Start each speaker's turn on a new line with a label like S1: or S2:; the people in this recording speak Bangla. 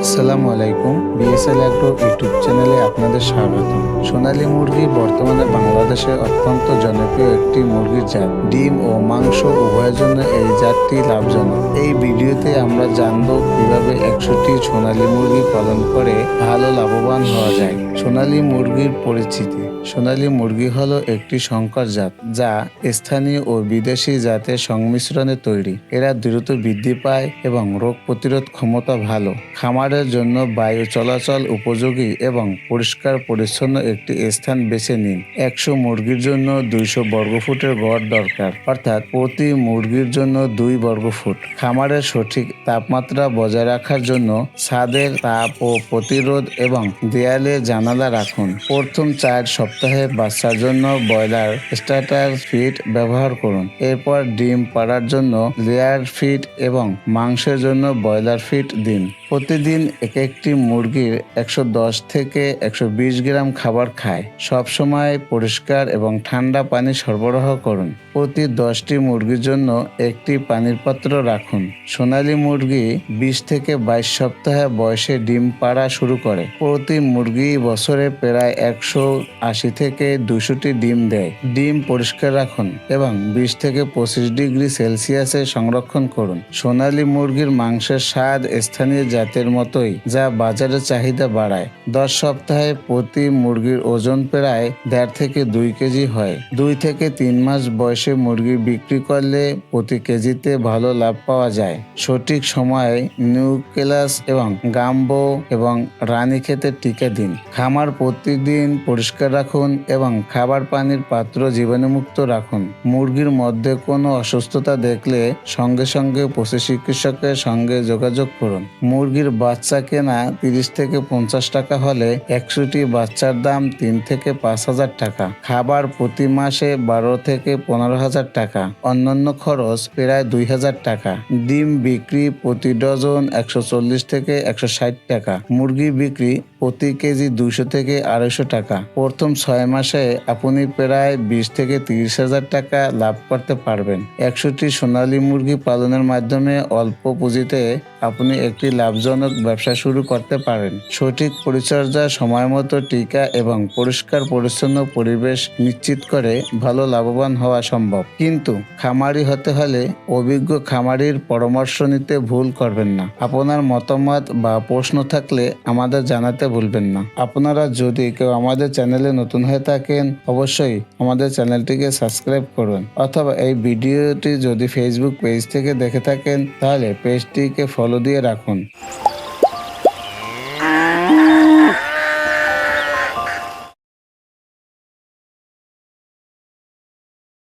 S1: আসসালামু আলাইকুম। বিএসএল অ্যাগ্রো ইউটিউব চ্যানেলে আপনাদের স্বাগত। সোনালী মুরগি বর্তমানে বাংলাদেশে অত্যন্ত জনপ্রিয় একটি মুরগির জাত। ডিম ও মাংস উভয়ের জন্য এই জাতটি লাভজনক। এই ভিডিওতে আমরা জানব কিভাবে 100টি সোনালী মুরগি পালন করে ভালো লাভবান হওয়া যায়। সোনালী মুরগির পরিচিতি। সোনালী মুরগি হলো একটি সংকর জাত যা স্থানীয় ও বিদেশি জাতের সংমিশ্রণে তৈরি। এরা দ্রুত বৃদ্ধি পায় এবং রোগ প্রতিরোধ ক্ষমতা ভালো। খামারের জন্য বায়ু চলাচল উপযোগী এবং পরিষ্কার পরিচ্ছন্ন একটি স্থান বেছে নিন। 100 মুরগির জন্য 200 বর্গফুটের ঘর দরকার, অর্থাৎ প্রতি মুরগির জন্য 2 বর্গফুট। খামারের সঠিক তাপমাত্রা বজায় রাখার জন্য ছাদের তাপ ও প্রতিরোধ এবং দেয়ালে জানালা রাখুন। প্রথম 4 সপ্তাহে বাচ্চার জন্য ব্রয়লার স্টার্টার ফিড ব্যবহার করুন। এরপর ডিম পাড়ার জন্য লেয়ার ফিড এবং মাংসের জন্য ব্রয়লার ফিড দিন। প্রতিদিন একটি মুরগির 110 থেকে 120 গ্রাম খাবার খায়। সবসময় পরিষ্কার এবং ঠান্ডা পানি সরবরাহ করুন। প্রতি 10টি মুরগির জন্য একটি পানির পাত্র রাখুন। সোনালী মুরগি 20 থেকে 22 সপ্তাহ বয়সে ডিম পাড়া শুরু করে। প্রতি মুরগি বছরে প্রায় 180 থেকে 200টি ডিম দেয়। ডিম পরিষ্কার রাখুন এবং 20 থেকে 25 ডিগ্রি সেলসিয়াসে সংরক্ষণ করুন। সোনালী মুরগির মাংসের স্বাদ স্থানীয় জাতের মতোই, যা বাজারে চাহিদা বাড়ায়। 10 সপ্তাহে প্রতি মুরগির ওজন প্রায় 1.5 থেকে 2 কেজি হয়। 2 থেকে 3 মাস বয়সে মুরগি বিক্রি করলে প্রতি কেজিতে ভালো লাভ পাওয়া যায়। সঠিক সময়ে নিউক্লিয়াস এবং গাম্বো এবং রানীক্ষেতের টিকা দিন। খামার প্রতিদিন পরিষ্কার রাখুন এবং খাবার পানির পাত্র জীবাণুমুক্ত রাখুন। মুরগির মধ্যে কোনো অসুস্থতা দেখলে সঙ্গে সঙ্গে পশু চিকিৎসকের সঙ্গে যোগাযোগ করুন। মুরগির বাচ্চা কেনা 30 থেকে 50 টাকা হলে 100টি বাচ্চার দাম 3 থেকে 5,000 টাকা। খাবার প্রতি মাসে 12 থেকে 15,000 টাকা। অন্যান্য খরচ প্রায় 2,000 টাকা। ডিম বিক্রি প্রতি ডজন 140 থেকে 160 টাকা। মুরগি বিক্রি প্রতি কেজি 200 থেকে 250 টাকা। প্রথম 6 মাসে আপনি প্রায় 20 থেকে 30,000 টাকা লাভ করতে পারবেন। 100টি সোনালী মুরগি পালনের মাধ্যমে অল্প পুঁজিতে আপনি একটি লাভজনক ব্যবসা শুরু করতে পারেন। সঠিক পরিচর্যা, সময়মতো টিকা এবং পরিষ্কার পরিচ্ছন্ন পরিবেশ নিশ্চিত করে ভালো লাভবান হওয়া সম্ভব। কিন্তু খামারি হতে হলে অভিজ্ঞ খামারির পরামর্শ নিতে ভুল করবেন না। আপনার মতামত বা প্রশ্ন থাকলে আমাদের জানাতে ভুলবেন না। আপনারা যদি কেউ আমাদের চ্যানেলে নতুন হয়ে থাকেন, অবশ্যই আমাদের চ্যানেলটিকে সাবস্ক্রাইব করুন, অথবা এই ভিডিওটি যদি ফেসবুক পেজ থেকে দেখে থাকেন তাহলে পেজটিকে ফলো দিয়ে রাখুন।